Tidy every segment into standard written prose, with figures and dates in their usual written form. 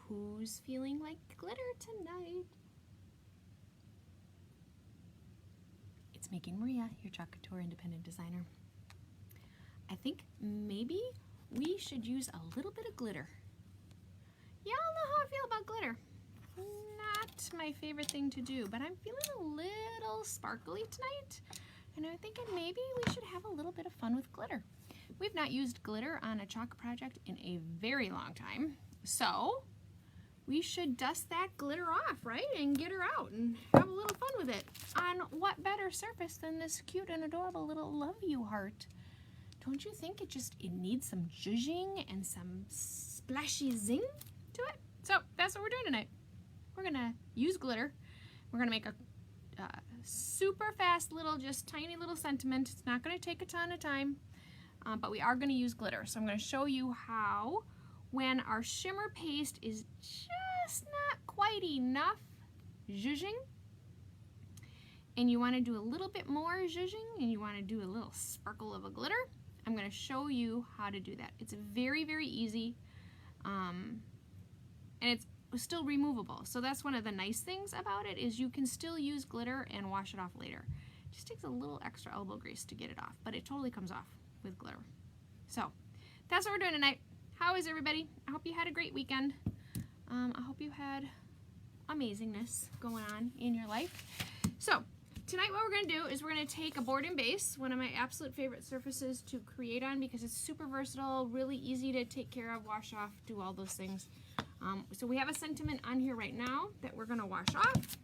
Who's feeling like glitter tonight? It's Making Maria, your Chalk Couture independent designer. I think maybe we should use a little bit of glitter. Y'all know how I feel about glitter. Not my favorite thing to do, but I'm feeling a little sparkly tonight, and I'm thinking maybe we should have a little bit of fun with glitter. We've not used glitter on a chalk project in a very long time, so we should dust that glitter off, right? And get her out and have a little fun with it. On what better surface than this cute and adorable little love you heart? Don't you think it needs some zhuzhing and some splashy zing to it? So that's what we're doing tonight. We're gonna use glitter. We're gonna make a super fast little, just tiny little sentiment. It's not gonna take a ton of time, but we are gonna use glitter. So I'm gonna show you how, when our shimmer paste is just not quite enough zhuzhing, and you want to do a little bit more zhuzhing, and you want to do a little sparkle of a glitter, I'm going to show you how to do that. It's very, very easy, and it's still removable. So that's one of the nice things about it, is you can still use glitter and wash it off later. It just takes a little extra elbow grease to get it off, but it totally comes off with glitter. So that's what we're doing tonight. How is everybody? I hope you had a great weekend. I hope you had amazingness going on in your life. So tonight what we're going to do is we're going to take a board and base, one of my absolute favorite surfaces to create on because it's super versatile, really easy to take care of, wash off, do all those things. So we have a sentiment on here right now that we're going to wash off.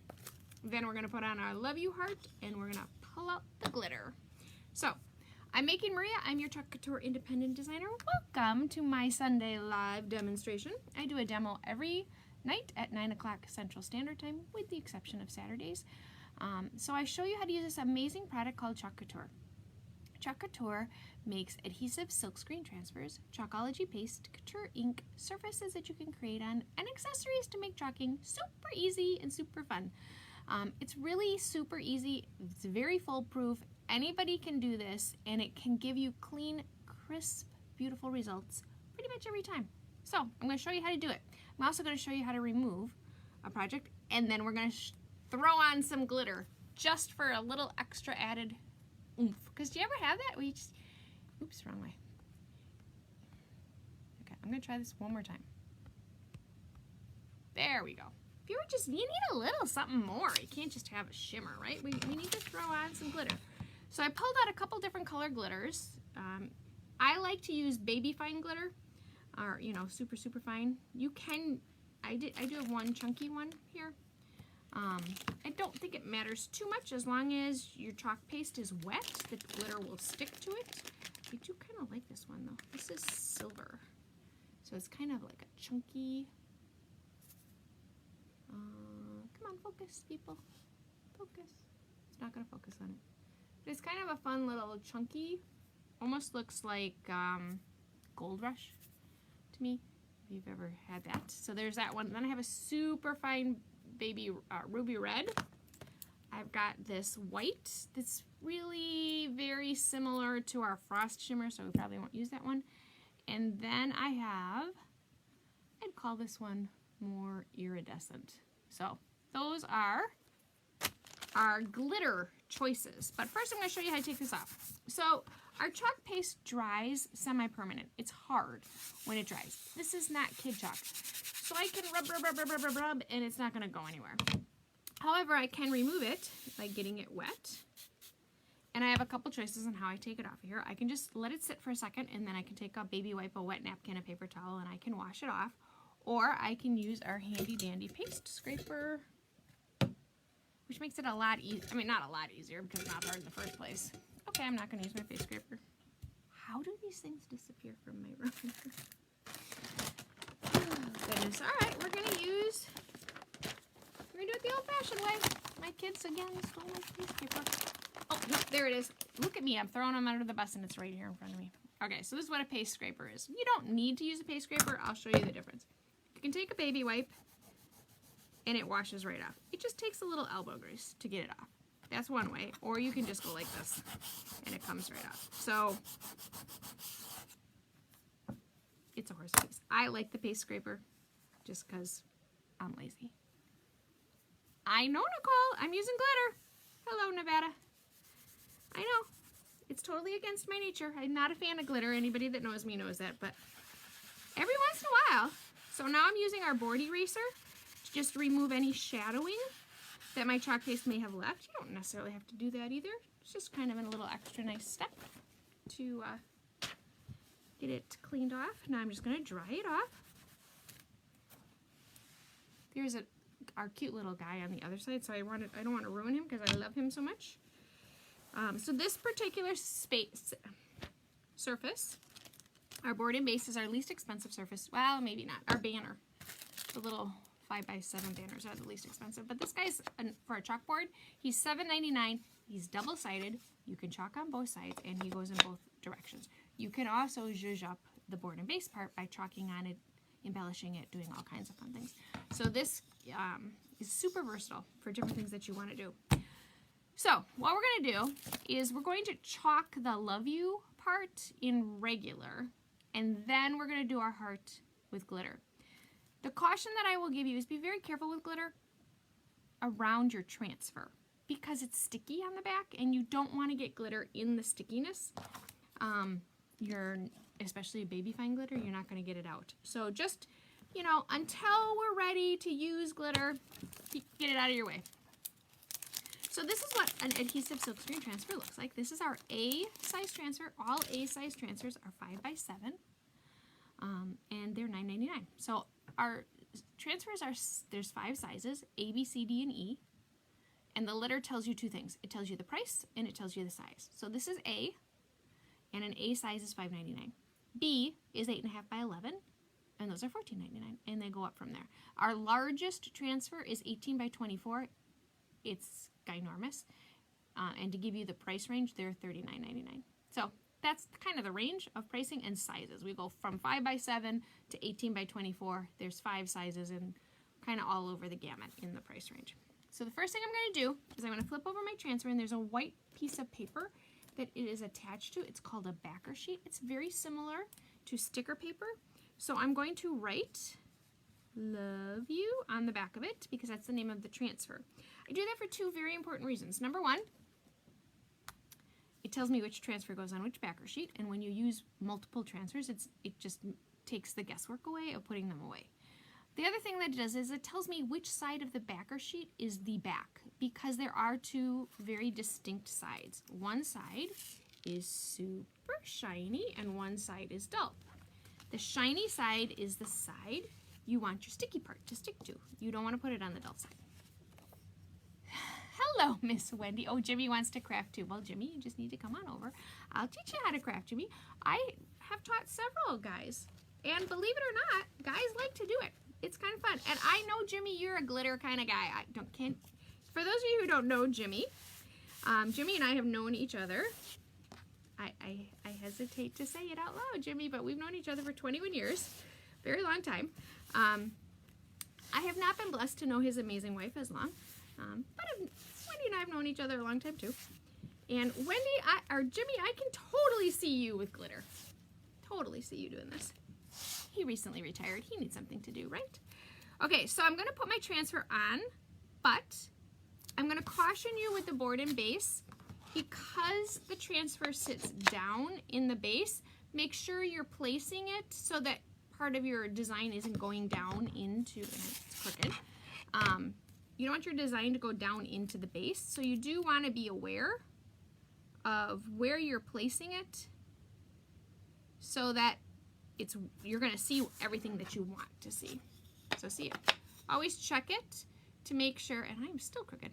Then we're going to put on our love you heart, and we're going to pull out the glitter. So I'm Making Maria. I'm your Chalk Couture independent designer. Welcome to my Sunday live demonstration. I do a demo every night at 9 o'clock Central Standard Time, with the exception of Saturdays. So I show you how to use this amazing product called Chalk Couture. Chalk Couture makes adhesive silk screen transfers, Chalkology paste, couture ink, surfaces that you can create on, and accessories to make chalking super easy and super fun. It's really super easy. It's very foolproof. Anybody can do this, and it can give you clean, crisp, beautiful results pretty much every time. So I'm going to show you how to do it. I'm also going to show you how to remove a project, and then we're going to throw on some glitter just for a little extra added oomph. Because do you ever have that? We just, oops, wrong way. Okay, I'm going to try this one more time. There we go. If you were just, you need a little something more. You can't just have a shimmer, right? We need to throw on some glitter. So I pulled out a couple different color glitters. I like to use baby fine glitter, or super fine. You can, I do have one chunky one here. I don't think it matters too much as long as your chalk paste is wet. The glitter will stick to it. I do kind of like this one though. This is silver, so it's kind of like a chunky. Come on, focus, people. Focus. It's not gonna focus on it. But it's kind of a fun little chunky, almost looks like Gold Rush to me, if you've ever had that. So there's that one. Then I have a super fine baby ruby red. I've got this white that's really very similar to our frost shimmer, so we probably won't use that one. And then I have, I'd call this one more iridescent. So those are our glitter choices. But first I'm going to show you how to take this off. So our chalk paste dries semi-permanent. It's hard when it dries. This is not kid chalk. So I can rub, and it's not going to go anywhere. However, I can remove it by getting it wet. And I have a couple choices on how I take it off of here. I can just let it sit for a second, and then I can take a baby wipe, a wet napkin, a paper towel, and I can wash it off. Or I can use our handy dandy paste scraper, which makes it a lot easier. I mean, not a lot easier, because it's not hard in the first place. Okay, I'm not going to use my face scraper. How do these things disappear from my room? Oh, goodness. All right, we're going to do it the old-fashioned way. My kids, again, stole my face paper. Oh, there it is. Look at me. I'm throwing them under the bus, and it's right here in front of me. Okay, so this is what a paste scraper is. You don't need to use a paste scraper. I'll show you the difference. You can take a baby wipe, and it washes right off. It just takes a little elbow grease to get it off. That's one way. Or you can just go like this, and it comes right off. So it's a horse piece. I like the paste scraper. just because I'm lazy. I know, Nicole, I'm using glitter. Hello, Nevada. I know, it's totally against my nature. I'm not a fan of glitter. Anybody that knows me knows that, but every once in a while. So now I'm using our board eraser to just remove any shadowing that my chalk paste may have left. You don't necessarily have to do that either. It's just kind of a little extra nice step to get it cleaned off. Now I'm just going to dry it off. There's our cute little guy on the other side, so I don't want to ruin him because I love him so much. So this particular surface, our board and base, is our least expensive surface. Well, maybe not. Our banner, the little 5x7 banners are the least expensive. But this guy's for a chalkboard. He's $7.99. He's double-sided. You can chalk on both sides, and he goes in both directions. You can also zhuzh up the board and base part by chalking on it, embellishing it, doing all kinds of fun things. So this is super versatile for different things that you want to do. So what we're going to do is we're going to chalk the love you part in regular, and then we're going to do our heart with glitter. The caution that I will give you is be very careful with glitter around your transfer because it's sticky on the back and you don't want to get glitter in the stickiness. Especially baby fine glitter, you're not going to get it out. So just, you know, until we're ready to use glitter, get it out of your way. So this is what an adhesive silkscreen transfer looks like. This is our A size transfer. All A size transfers are 5x7, and they're $9.99. So our transfers are, there's 5 sizes, A, B, C, D, and E. And the letter tells you 2 things. It tells you the price and it tells you the size. So this is A, and an A size is $5.99. B is 8.5 by 11, and those are $14.99, and they go up from there. Our largest transfer is 18 by 24. It's ginormous. And to give you the price range, they're $39.99. So that's kind of the range of pricing and sizes. We go from 5x7 to 18 by 24. There's 5 sizes and kind of all over the gamut in the price range. So the first thing I'm going to do is I'm going to flip over my transfer, and there's a white piece of paper that it is attached to. It's called a backer sheet. It's very similar to sticker paper. So I'm going to write love you on the back of it because that's the name of the transfer. I do that for 2 very important reasons. Number 1, it tells me which transfer goes on which backer sheet, and when you use multiple transfers, it just takes the guesswork away of putting them away. The other thing that it does is it tells me which side of the backer sheet is the back, because there are 2 very distinct sides. One side is super shiny and one side is dull. The shiny side is the side you want your sticky part to stick to. You don't want to put it on the dull side. Hello, Miss Wendy. Oh, Jimmy wants to craft too. Well, Jimmy, you just need to come on over. I'll teach you how to craft, Jimmy. I have taught several guys, and believe it or not, guys like to do it. It's kind of fun. And I know, Jimmy, you're a glitter kind of guy. For those of you who don't know Jimmy, Jimmy and I have known each other. I hesitate to say it out loud, Jimmy, but we've known each other for 21 years. Very long time. I have not been blessed to know his amazing wife as long. But Wendy and I have known each other a long time too. And Jimmy, I can totally see you with glitter. Totally see you doing this. He recently retired. He needs something to do, right? Okay, so I'm going to put my transfer on, but I'm going to caution you with the board and base. Because the transfer sits down in the base, make sure you're placing it so that part of your design isn't going down into, and it's crooked. You don't want your design to go down into the base, so you do want to be aware of where you're placing it so that you're going to see everything that you want to see. So see, always check it to make sure, and I'm still crooked,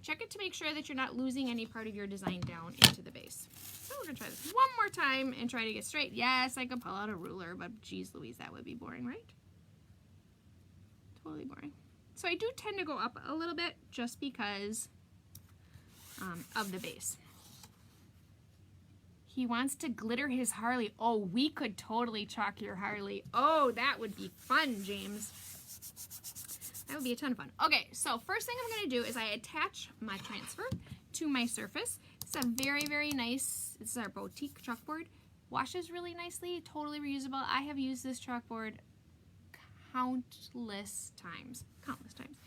check it to make sure that you're not losing any part of your design down into the base. So we're going to try this one more time and try to get straight. Yes, I could pull out a ruler, but geez Louise, that would be boring, right? Totally boring. So I do tend to go up a little bit just because of the base. He wants to glitter his Harley. Oh, we could totally chalk your Harley. Oh, that would be fun, James. That would be a ton of fun. Okay, so first thing I'm going to do is I attach my transfer to my surface. It's a very, very nice, this is our boutique chalkboard. Washes really nicely, totally reusable. I have used this chalkboard countless times. Countless times.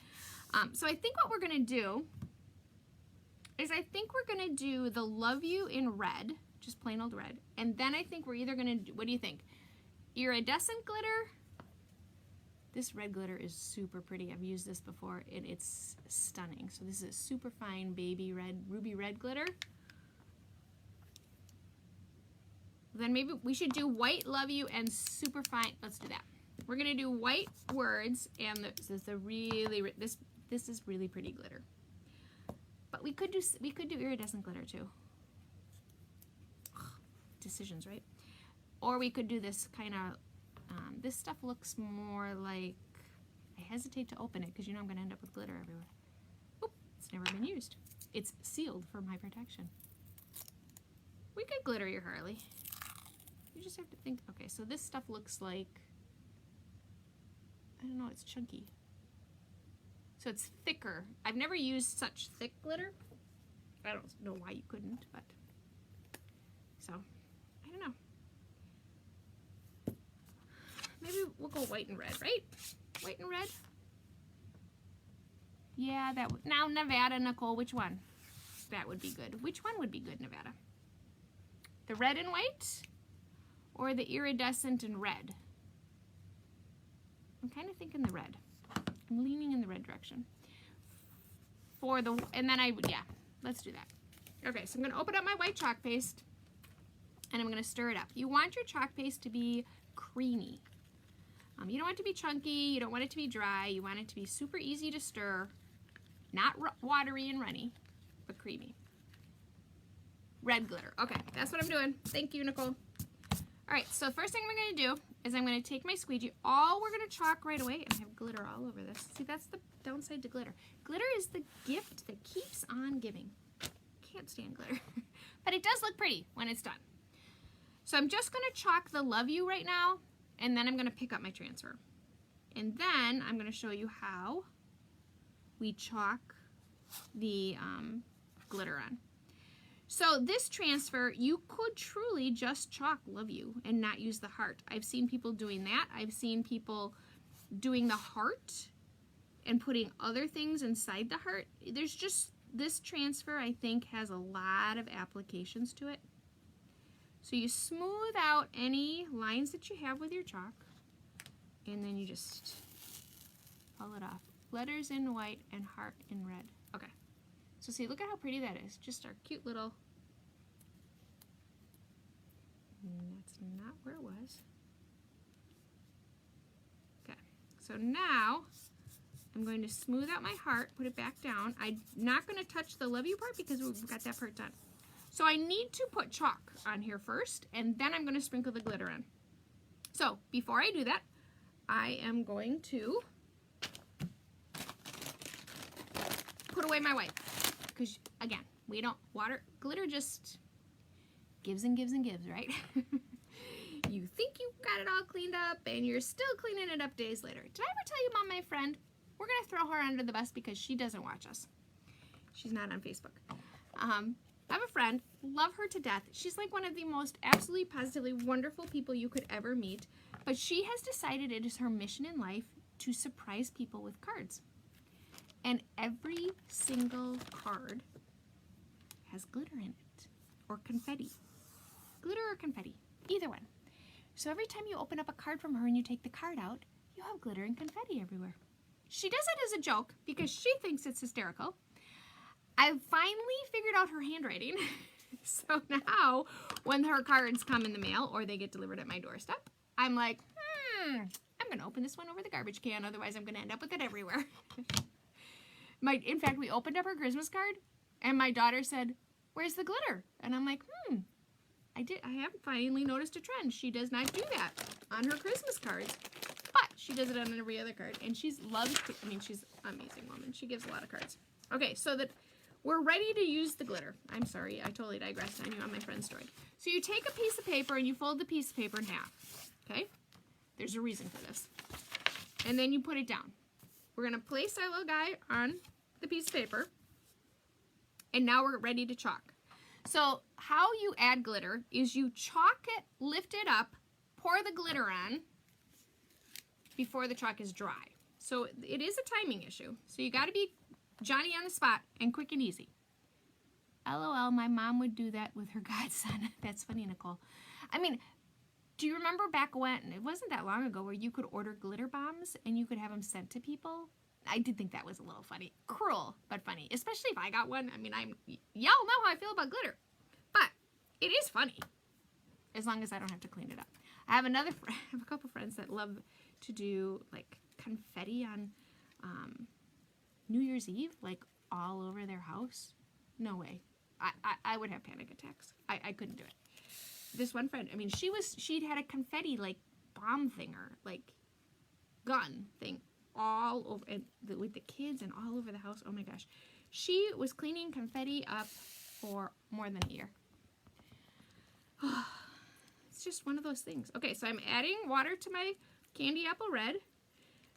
So I think what we're going to do is I think we're going to do the Love You in red, just plain old red. And then I think we're either going to do, what do you think? Iridescent glitter. This red glitter is super pretty. I've used this before and it's stunning. So this is a super fine baby red, ruby red glitter. Then maybe we should do white Love You and super fine. Let's do that. We're gonna do white words and this is a really this is really pretty glitter. But we could do iridescent glitter too. Ugh, decisions, right? Or we could do this kind of. This stuff looks more like, I hesitate to open it because you know I'm going to end up with glitter everywhere. Oop, it's never been used. It's sealed for my protection. We could glitter your Harley. You just have to think, okay, so this stuff looks like, I don't know, it's chunky. So it's thicker. I've never used such thick glitter. I don't know why you couldn't, but, so, I don't know. Maybe we'll go white and red, right? White and red? Yeah, that would. Now, Nevada, Nicole, which one? That would be good. Which one would be good, Nevada? The red and white? Or the iridescent and red? I'm kind of thinking the red. I'm leaning in the red direction. And then yeah, let's do that. Okay, so I'm going to open up my white chalk paste. And I'm going to stir it up. You want your chalk paste to be creamy. You don't want it to be chunky, you don't want it to be dry, you want it to be super easy to stir, not watery and runny, but creamy. Red glitter. Okay, that's what I'm doing. Thank you, Nicole. All right, so first thing we're going to do is I'm going to take my squeegee. We're going to chalk right away, and I have glitter all over this. See, that's the downside to glitter. Glitter is the gift that keeps on giving. Can't stand glitter. But it does look pretty when it's done. So I'm just going to chalk the Love You right now. And then I'm going to pick up my transfer. And then I'm going to show you how we chalk the glitter on. So this transfer, you could truly just chalk Love You and not use the heart. I've seen people doing that. I've seen people doing the heart and putting other things inside the heart. There's just, this transfer I think has a lot of applications to it. So you smooth out any lines that you have with your chalk, and then you just pull it off. Letters in white and heart in red. Okay. So see, look at how pretty that is. Just our cute little, that's not where it was. Okay. So now I'm going to smooth out my heart, put it back down. I'm not going to touch the Love You part because we've got that part done. So I need to put chalk on here first, and then I'm going to sprinkle the glitter on. So before I do that, I am going to put away my white. Because, again, we don't, glitter just gives and gives and gives, right? You think you got it all cleaned up, and you're still cleaning it up days later. Did I ever tell you about my friend? We're going to throw her under the bus because she doesn't watch us. She's not on Facebook. I have a friend, love her to death. She's like one of the most absolutely positively wonderful people you could ever meet, but she has decided it is her mission in life to surprise people with cards. And every single card has glitter in it, or confetti. Glitter or confetti, either one. So every time you open up a card from her and you take the card out, you have glitter and confetti everywhere. She does it as a joke because she thinks it's hysterical. I've finally figured out her handwriting. So now when her cards come in the mail or they get delivered at my doorstep, I'm like, I'm going to open this one over the garbage can. Otherwise, I'm going to end up with it everywhere. In fact, we opened up her Christmas card and my daughter said, "Where's the glitter?" And I'm like, I have finally noticed a trend. She does not do that on her Christmas cards, but she does it on every other card. And she's an amazing woman. She gives a lot of cards. Okay, so that we're ready to use the glitter. I'm sorry, I totally digressed on you on my friend's story. So you take a piece of paper and you fold the piece of paper in half, okay? There's a reason for this. And then you put it down. We're gonna place our little guy on the piece of paper, and now we're ready to chalk. So how you add glitter is you chalk it, lift it up, pour the glitter on, before the chalk is dry. So it is a timing issue. So you got to be Johnny on the spot and quick and easy. LOL, my mom would do that with her godson. That's funny, Nicole. I mean, do you remember back when, it wasn't that long ago, where you could order glitter bombs and you could have them sent to people? I did think that was a little funny. Cruel, but funny. Especially if I got one. I mean, y'all know how I feel about glitter. But it is funny, as long as I don't have to clean it up. I have a couple friends that love to do like confetti on New Year's Eve, like all over their house. No way. I would have panic attacks. I couldn't do it. This one friend, I mean, she'd had a confetti like bomb thinger, like gun thing all over, and with the kids and all over the house. Oh my gosh. She was cleaning confetti up for more than a year. It's just one of those things. Okay, so I'm adding water to my candy apple red.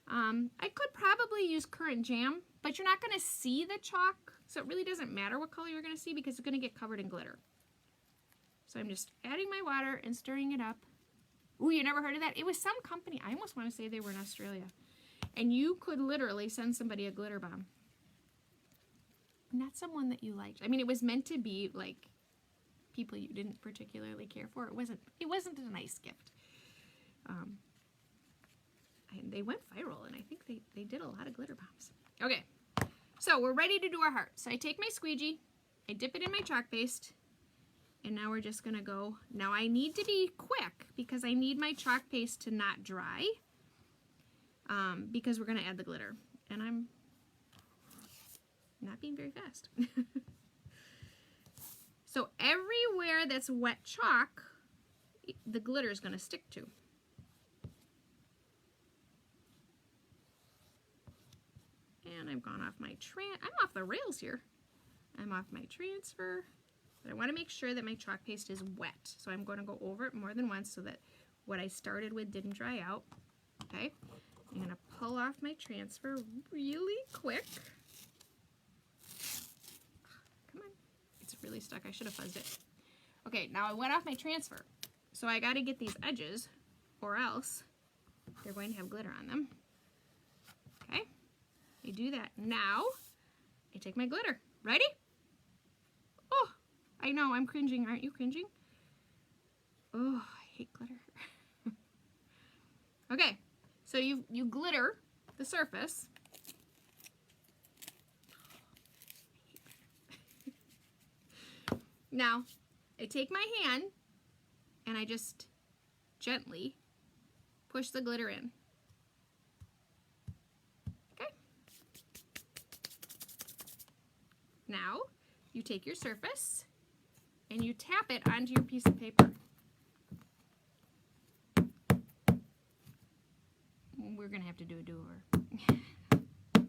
I could probably use currant jam, but you're not going to see the chalk, so it really doesn't matter what color you're going to see because it's going to get covered in glitter. So I'm just adding my water and stirring it up. Ooh, you never heard of that? It was some company, I almost want to say they were in Australia. And you could literally send somebody a glitter bomb. Not someone that you liked. I mean, it was meant to be like people you didn't particularly care for. It wasn't a nice gift. And they went viral, and I think they did a lot of glitter bombs. Okay, so we're ready to do our heart. So I take my squeegee, I dip it in my chalk paste, and now we're just gonna go. Now I need to be quick because I need my chalk paste to not dry, because we're gonna add the glitter, and I'm not being very fast. So everywhere that's wet chalk, the glitter is gonna stick to. And I've gone off my I'm off the rails here. I'm off my transfer, but I want to make sure that my chalk paste is wet. So I'm going to go over it more than once so that what I started with didn't dry out. Okay, I'm going to pull off my transfer really quick. Come on, it's really stuck. I should have fuzzed it. Okay, now I went off my transfer. So I got to get these edges or else they're going to have glitter on them. Okay. I do that. Now, I take my glitter. Ready? Oh, I know, I'm cringing. Aren't you cringing? Oh, I hate glitter. Okay, so you glitter the surface. Now, I take my hand and I just gently push the glitter in. Now, you take your surface and you tap it onto your piece of paper. We're going to have to do a do-over.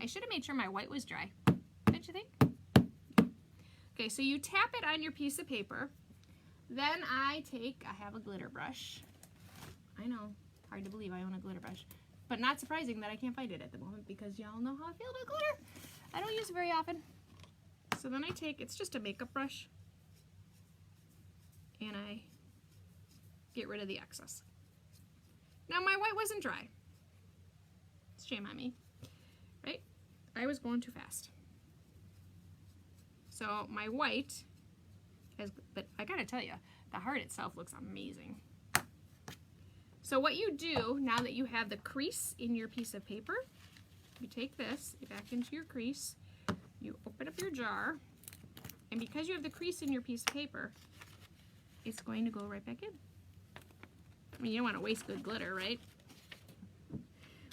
I should have made sure my white was dry. Don't you think? Okay, so you tap it on your piece of paper. Then I have a glitter brush. I know, hard to believe I own a glitter brush. But not surprising that I can't find it at the moment because y'all know how I feel about glitter. I don't use it very often. So then it's just a makeup brush, and I get rid of the excess. Now my white wasn't dry. Shame on me, right? I was going too fast. So my white but I gotta tell you, the heart itself looks amazing. So what you do, now that you have the crease in your piece of paper, you take this back into your crease, you open up your jar, and because you have the crease in your piece of paper, it's going to go right back in. I mean, you don't want to waste good glitter, right?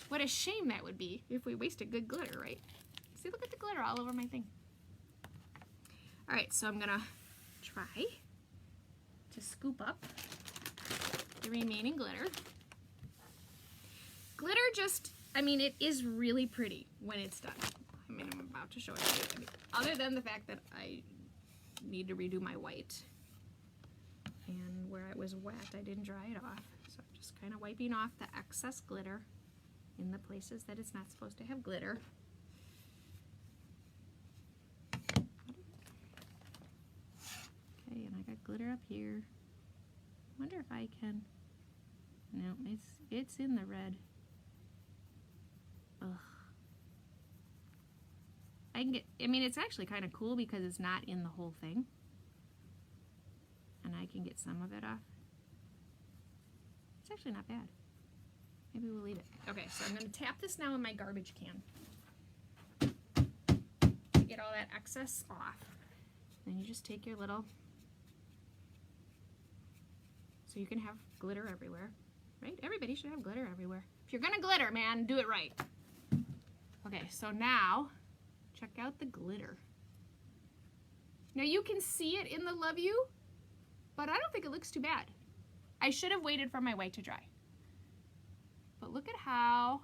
What a shame that would be if we wasted good glitter, right? See, look at the glitter all over my thing. All right, so I'm gonna try to scoop up the remaining glitter. Glitter just, I mean, it is really pretty when it's done. I mean, I'm about to show it to you. I mean, other than the fact that I need to redo my white. And where it was wet, I didn't dry it off. So I'm just kind of wiping off the excess glitter in the places that it's not supposed to have glitter. Okay, and I got glitter up here. I wonder if I can, no, it's in the red. I mean, it's actually kind of cool because it's not in the whole thing. And I can get some of it off. It's actually not bad. Maybe we'll leave it. Okay, so I'm going to tap this now in my garbage can to get all that excess off. Then you just take your little, so you can have glitter everywhere, right? Everybody should have glitter everywhere. If you're going to glitter, man, do it right. Okay, so now check out the glitter. Now you can see it in the Love You, but I don't think it looks too bad. I should have waited for my white to dry. But look at how,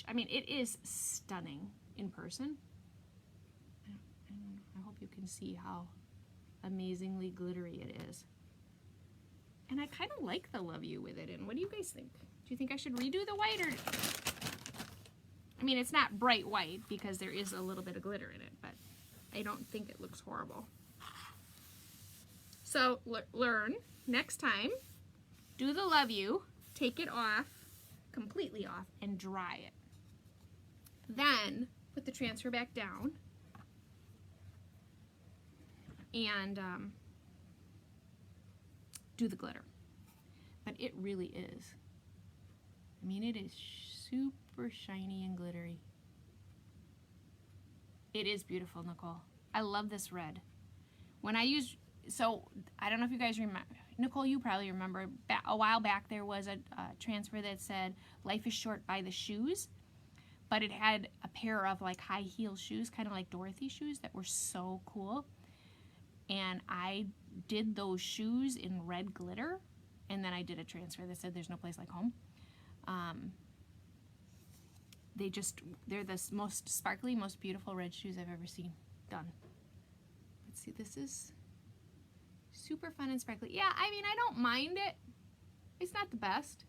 I mean, it is stunning in person. I hope you can see how amazingly glittery it is. And I kind of like the Love You with it. And what do you guys think? Do you think I should redo the white, or? I mean, it's not bright white because there is a little bit of glitter in it, but I don't think it looks horrible. So learn next time, do the Love You, take it off, completely off, and dry it. Then put the transfer back down and do the glitter. But it really is. I mean, it is super shiny and glittery. It is beautiful, Nicole. I love this red. When I use, so I don't know if you guys remember, Nicole, you probably remember, a while back there was a transfer that said, life is short, buy the shoes. But it had a pair of like high heel shoes, kind of like Dorothy shoes, that were so cool. And I did those shoes in red glitter, and then I did a transfer that said there's no place like home. They're the most sparkly, most beautiful red shoes I've ever seen done. Let's see, this is super fun and sparkly. Yeah, I mean, I don't mind it. It's not the best.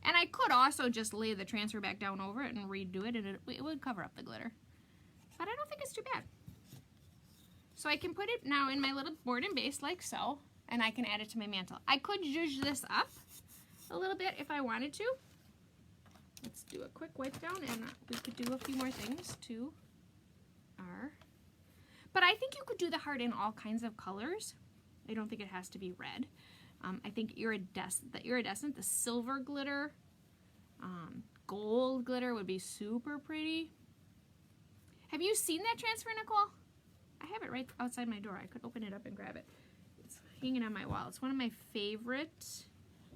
And I could also just lay the transfer back down over it and redo it, and it would cover up the glitter. But I don't think it's too bad. So I can put it now in my little board and base like so, and I can add it to my mantle. I could zhuzh this up a little bit if I wanted to. Let's do a quick wipe down, and we could do a few more things to our... But I think you could do the heart in all kinds of colors. I don't think it has to be red. I think the iridescent, the silver glitter, gold glitter would be super pretty. Have you seen that transfer, Nicole? I have it right outside my door. I could open it up and grab it. It's hanging on my wall. It's one of my favorite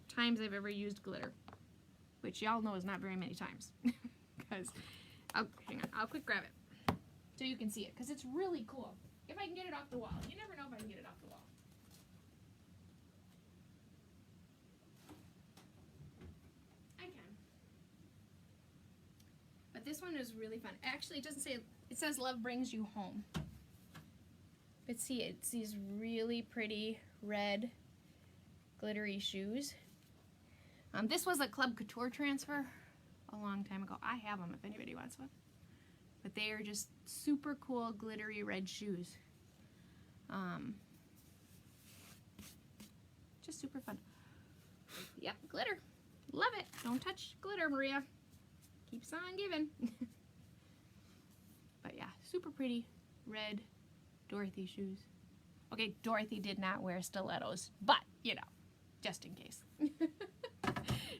times I've ever used glitter, which y'all know is not very many times. Because, hang on, I'll quick grab it so you can see it, because it's really cool. If I can get it off the wall. You never know if I can get it off the wall. I can. But this one is really fun. Actually, it doesn't say, it says love brings you home. But see, it's these really pretty red glittery shoes. This was a Chalk Couture transfer a long time ago. I have them if anybody wants one. But they are just super cool glittery red shoes. Just super fun. Yep, glitter. Love it. Don't touch glitter, Maria. Keeps on giving. But yeah, super pretty red Dorothy shoes. Okay, Dorothy did not wear stilettos, but, you know, just in case.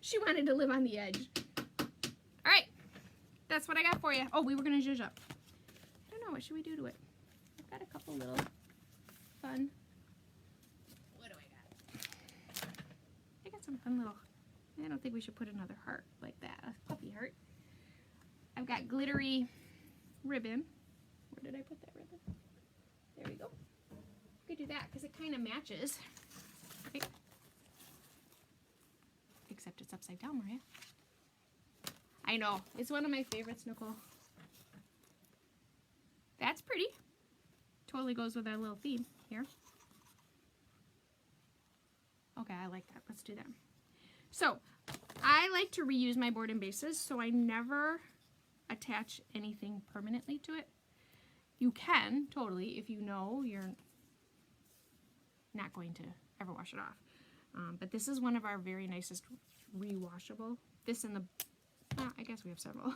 She wanted to live on the edge. All right, that's what I got for you. Oh, we were going to zhuzh up. I don't know, what should we do to it? I've got a couple little fun. What do I got? I got some fun little, I don't think we should put another heart like that, a puppy heart. I've got glittery ribbon. Where did I put that ribbon? There we go. We could do that because it kind of matches. Right? Except it's upside down, Maria. I know. It's one of my favorites, Nicole. That's pretty. Totally goes with our little theme here. Okay, I like that. Let's do that. So, I like to reuse my board and bases, so I never attach anything permanently to it. You can, totally, if you know you're not going to ever wash it off. But this is one of our very nicest rewashable. This and the, I guess we have several.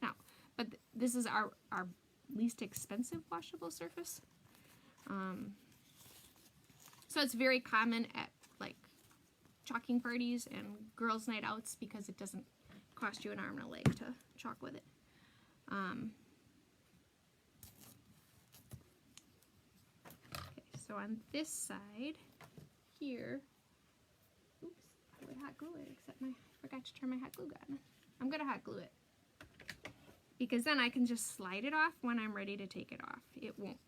Now, but this is our least expensive washable surface. So it's very common at like chalking parties and girls' night outs because it doesn't cost you an arm and a leg to chalk with it. Okay, so on this side here, oops, I would hot glue it, except I forgot to turn my hot glue gun. I'm gonna hot glue it because then I can just slide it off when I'm ready to take it off. It won't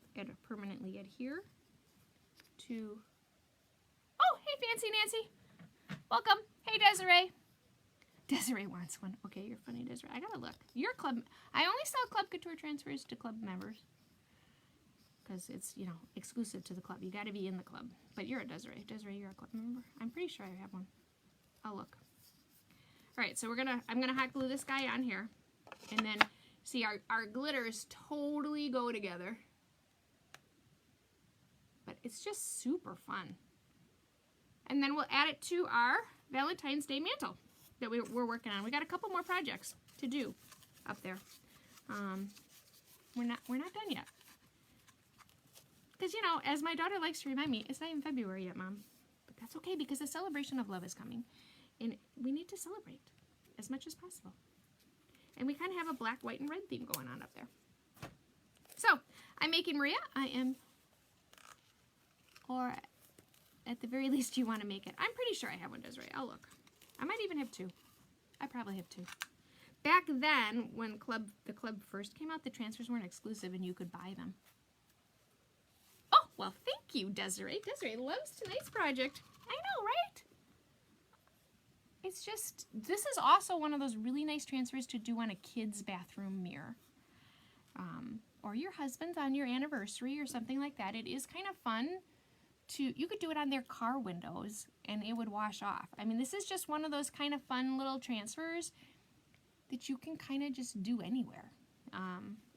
permanently adhere to. Oh, hey, Fancy Nancy. Welcome. Hey, Desiree. Desiree wants one. Okay, you're funny, Desiree. I gotta look. You're club. I only sell Club Couture transfers to club members because it's, you know, exclusive to the club. You gotta be in the club. But you're a Desiree. Desiree, you're a club member. I'm pretty sure I have one. I'll look. All right, so I'm gonna hot glue this guy on here, and then see our glitters totally go together. But it's just super fun. And then we'll add it to our Valentine's Day mantle that we're working on. We got a couple more projects to do up there. We're not done yet. Because, you know, as my daughter likes to remind me, it's not even February yet, Mom. But that's okay because the celebration of love is coming. And we need to celebrate as much as possible. And we kind of have a black, white, and red theme going on up there. So, I'm making Maria. I am, or at the very least you want to make it. I'm pretty sure I have one, Desiree. I'll look. I might even have two. I probably have two. Back then, when the club first came out, the transfers weren't exclusive and you could buy them. Oh, well, thank you, Desiree. Desiree loves tonight's project. I know, right? It's just, this is also one of those really nice transfers to do on a kid's bathroom mirror. Or your husband's on your anniversary or something like that. It is kind of fun to, you could do it on their car windows and it would wash off. I mean, this is just one of those kind of fun little transfers that you can kind of just do anywhere.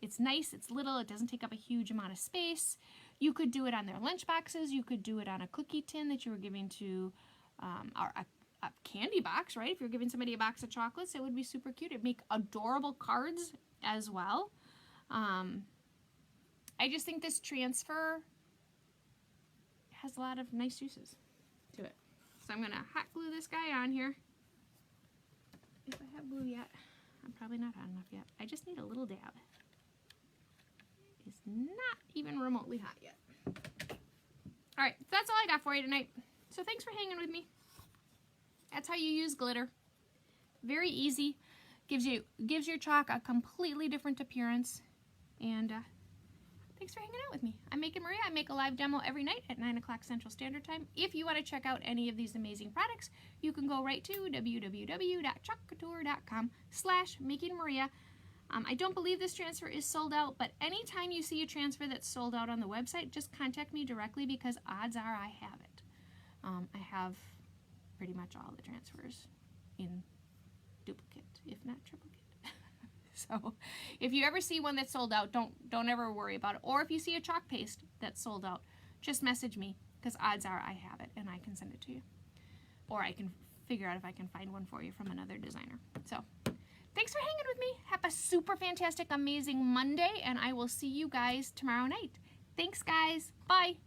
It's nice, it's little, it doesn't take up a huge amount of space. You could do it on their lunch boxes, you could do it on a cookie tin that you were giving to, or a candy box, right? If you're giving somebody a box of chocolates, it would be super cute. It'd make adorable cards as well. I just think this transfer has a lot of nice uses to it. So I'm going to hot glue this guy on here. If I have glue yet. I'm probably not hot enough yet. I just need a little dab. It's not even remotely hot yet. Alright, so that's all I got for you tonight. So thanks for hanging with me. That's how you use glitter. Very easy. Gives your chalk a completely different appearance. And thanks for hanging out with me. I'm making Maria. I make a live demo every night at 9 o'clock Central Standard Time. If you want to check out any of these amazing products, you can go right to www.chalkcouture.com/makingmaria. I don't believe this transfer is sold out, but anytime you see a transfer that's sold out on the website, just contact me directly because odds are I have it. I have pretty much all the transfers in duplicate, if not triplicate. So if you ever see one that's sold out, don't ever worry about it. Or if you see a chalk paste that's sold out, just message me because odds are I have it and I can send it to you. Or I can figure out if I can find one for you from another designer. So thanks for hanging with me. Have a super fantastic, amazing Monday, and I will see you guys tomorrow night. Thanks, guys. Bye.